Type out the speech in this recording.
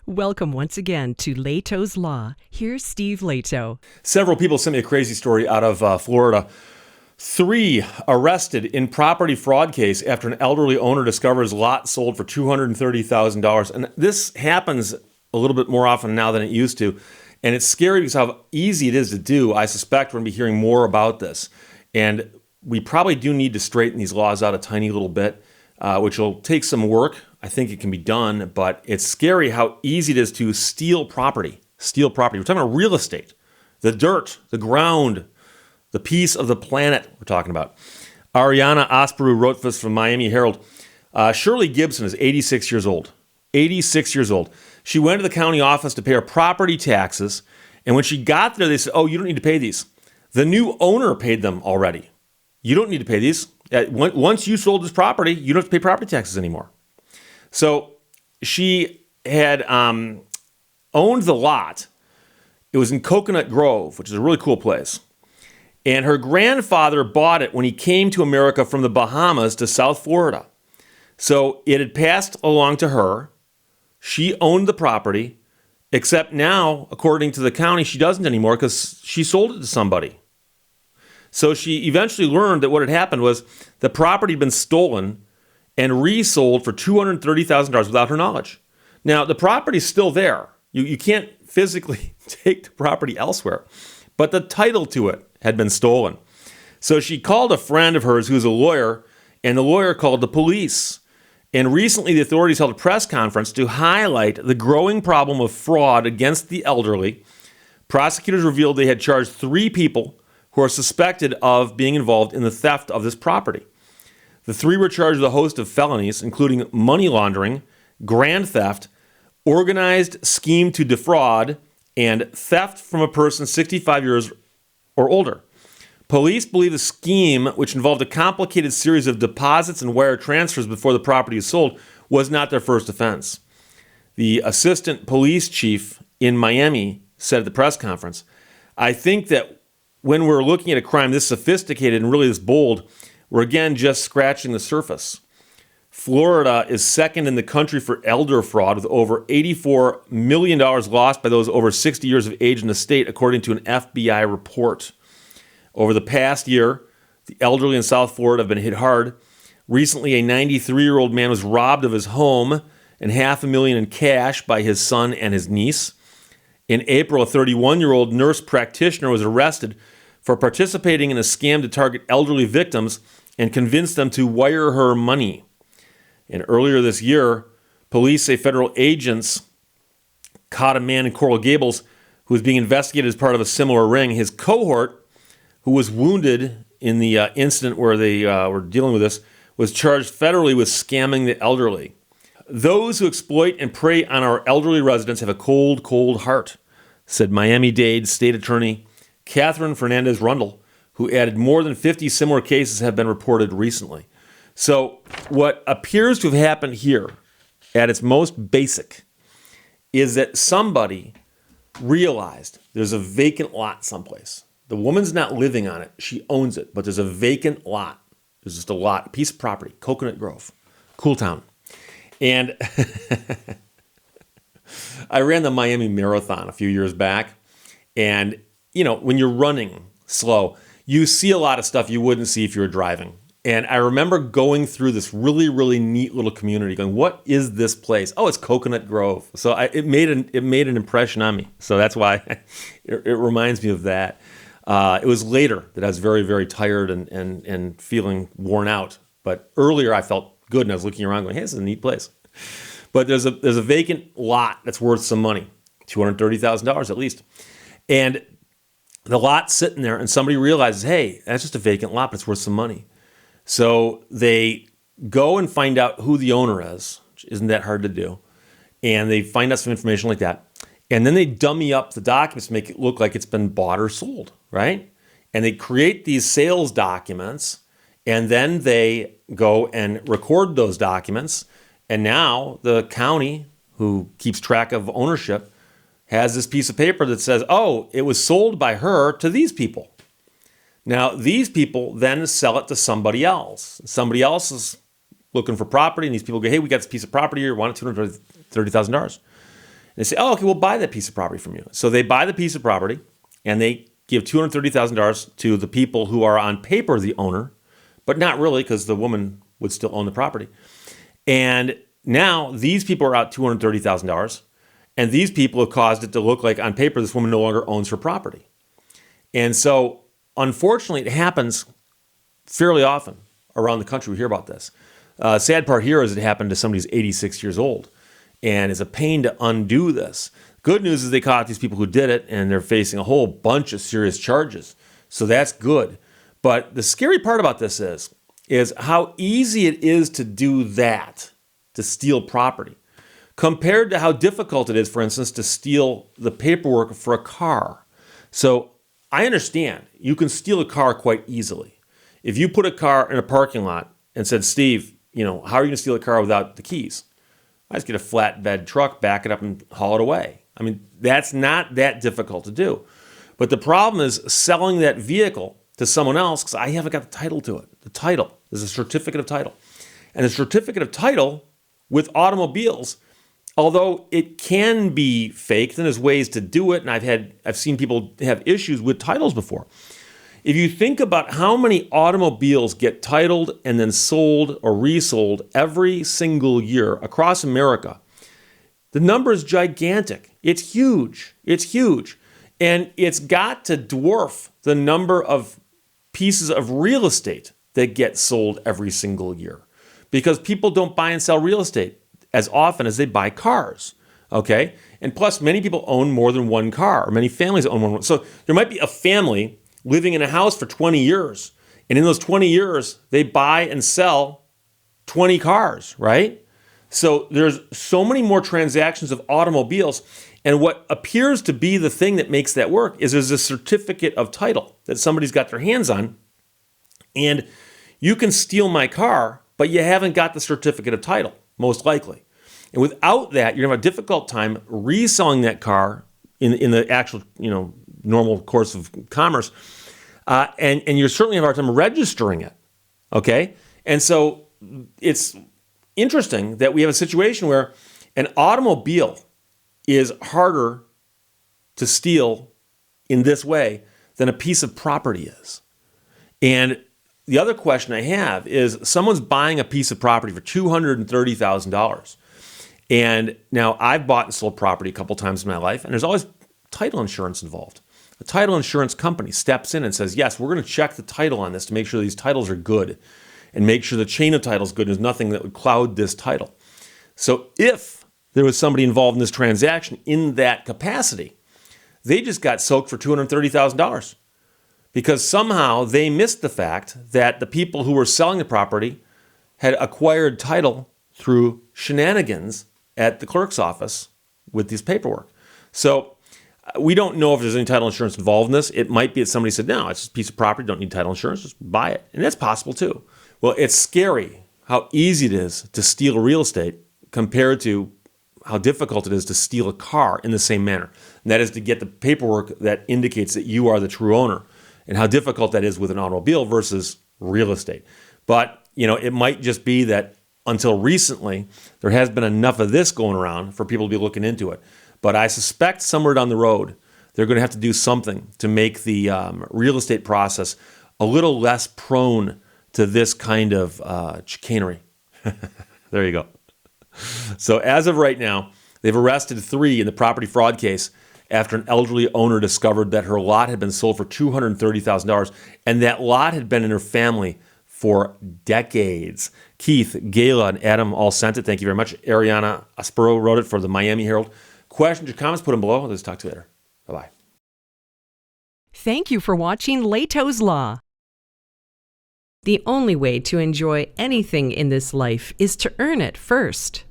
Welcome once again to Lehto's Law. Here's Steve Lehto. Several people sent me a crazy story out of Florida. 3 arrested in property fraud case after an elderly owner discovers lot sold for $230,000. And this happens a little bit more often now than it used to. And it's scary because how easy it is to do. I suspect we're going to be hearing more about this. And we probably do need to straighten these laws out a tiny little bit, which will take some work. I think it can be done, but it's scary how easy it is to steal property. Steal property. We're talking about real estate, the dirt, the ground, the piece of the planet we're talking about. Ariana Asperu wrote this from Miami Herald. Shirley Gibson is 86 years old. 86 years old. She went to the county office to pay her property taxes, and when she got there, they said, "Oh, you don't need to pay these. The new owner paid them already. You don't need to pay these. Once you sold this property, you don't have to pay property taxes anymore." So she had owned the lot. It was in Coconut Grove, which is a really cool place. And her grandfather bought it when he came to America from the Bahamas to South Florida. So it had passed along to her. She owned the property, except now, according to the county, she doesn't anymore because she sold it to somebody. So she eventually learned that what had happened was the property had been stolen and resold for $230,000 without her knowledge. Now, the property's still there. You can't physically take the property elsewhere, but the title to it had been stolen. So she called a friend of hers who's a lawyer, and the lawyer called the police. And recently, the authorities held a press conference to highlight the growing problem of fraud against the elderly. Prosecutors revealed they had charged 3 people who are suspected of being involved in the theft of this property. The 3 were charged with a host of felonies, including money laundering, grand theft, organized scheme to defraud, and theft from a person 65 years or older. Police believe the scheme, which involved a complicated series of deposits and wire transfers before the property was sold, was not their first offense. The assistant police chief in Miami said at the press conference, "I think that when we're looking at a crime this sophisticated and really this bold, we're again just scratching the surface." Florida is second in the country for elder fraud, with over $84 million lost by those over 60 years of age in the state, according to an FBI report. Over the past year, the elderly in South Florida have been hit hard. Recently, a 93-year-old man was robbed of his home and $500,000 in cash by his son and his niece. In April, a 31-year-old nurse practitioner was arrested for participating in a scam to target elderly victims and convince them to wire her money. And earlier this year, police say federal agents caught a man in Coral Gables who was being investigated as part of a similar ring. His cohort, who was wounded in the incident where they were dealing with this, was charged federally with scamming the elderly. "Those who exploit and prey on our elderly residents have a cold, cold heart," said Miami-Dade State Attorney Catherine Fernandez-Rundle, who added more than 50 similar cases have been reported recently. So what appears to have happened here, at its most basic, is that somebody realized there's a vacant lot someplace. The woman's not living on it. She owns it, but there's a vacant lot. There's just a lot, a piece of property, Coconut Grove, cool town. And I ran the Miami Marathon a few years back. And, you know, when you're running slow, you see a lot of stuff you wouldn't see if you were driving. And I remember going through this really, really neat little community going, what is this place? Oh, it's Coconut Grove. So it made an impression on me. So that's why it reminds me of that. It was later that I was very, very tired and feeling worn out. But earlier I felt good and I was looking around going, hey, this is a neat place. But there's a vacant lot that's worth some money, $230,000 at least. And the lot's sitting there and somebody realizes, hey, that's just a vacant lot, but it's worth some money. So they go and find out who the owner is, which isn't that hard to do. And they find out some information like that. And then they dummy up the documents to make it look like it's been bought or sold, right? And they create these sales documents, and then they go and record those documents. And now the county, who keeps track of ownership, has this piece of paper that says, oh, it was sold by her to these people. Now, these people then sell it to somebody else. Somebody else is looking for property, and these people go, hey, we got this piece of property here, we want it $230,000. they say, oh, okay, we'll buy that piece of property from you. So they buy the piece of property and they give $230,000 to the people who are on paper the owner, but not really, because the woman would still own the property. And now these people are out $230,000, and these people have caused it to look like on paper this woman no longer owns her property. And so, unfortunately, it happens fairly often around the country. We hear about this. Sad part here is it happened to somebody who's 86 years old, and it's a pain to undo this. Good news is they caught these people who did it, and they're facing a whole bunch of serious charges. So that's good. But the scary part about this is how easy it is to do that, to steal property, compared to how difficult it is, for instance, to steal the paperwork for a car. So I understand you can steal a car quite easily. If you put a car in a parking lot and said, Steve, how are you going to steal a car without the keys? I just get a flatbed truck, back it up, and haul it away. I mean, that's not that difficult to do. But the problem is selling that vehicle to someone else because I haven't got the title to it. The title is a certificate of title. And the certificate of title with automobiles, although it can be faked and there's ways to do it, and I've seen people have issues with titles before. If you think about how many automobiles get titled and then sold or resold every single year across America, the number is gigantic. It's huge. It's huge. And it's got to dwarf the number of pieces of real estate that get sold every single year, because people don't buy and sell real estate as often as they buy cars, okay? And plus, many people own more than one car, or many families own one. So there might be a family living in a house for 20 years, and in those 20 years, they buy and sell 20 cars, right? So there's so many more transactions of automobiles, and what appears to be the thing that makes that work is there's a certificate of title that somebody's got their hands on, and you can steal my car, but you haven't got the certificate of title, most likely. And without that, you're going to have a difficult time reselling that car in the actual, normal course of commerce. And you're certainly have a hard time registering it, okay? And so it's interesting that we have a situation where an automobile is harder to steal in this way than a piece of property is. And the other question I have is someone's buying a piece of property for $230,000. And now I've bought and sold property a couple times in my life, and there's always title insurance involved. The title insurance company steps in and says, yes, we're going to check the title on this to make sure these titles are good and make sure the chain of title is good. There's nothing that would cloud this title. So if there was somebody involved in this transaction in that capacity, they just got soaked for $230,000 because somehow they missed the fact that the people who were selling the property had acquired title through shenanigans at the clerk's office with this paperwork. So we don't know if there's any title insurance involved in this. It might be that somebody said, no, it's just a piece of property, don't need title insurance, just buy it. And that's possible too. Well, it's scary how easy it is to steal real estate compared to how difficult it is to steal a car in the same manner. And that is to get the paperwork that indicates that you are the true owner, and how difficult that is with an automobile versus real estate. But, it might just be that until recently, there has been enough of this going around for people to be looking into it. But I suspect somewhere down the road, they're going to have to do something to make the real estate process a little less prone to this kind of chicanery. There you go. So as of right now, they've arrested 3 in the property fraud case after an elderly owner discovered that her lot had been sold for $230,000, and that lot had been in her family for decades. Keith, Gayla, and Adam all sent it. Thank you very much. Ariana Aspero wrote it for the Miami Herald. Questions or comments, put them below. Let's talk to you later. Bye-bye. Thank you for watching Lehto's Law. The only way to enjoy anything in this life is to earn it first.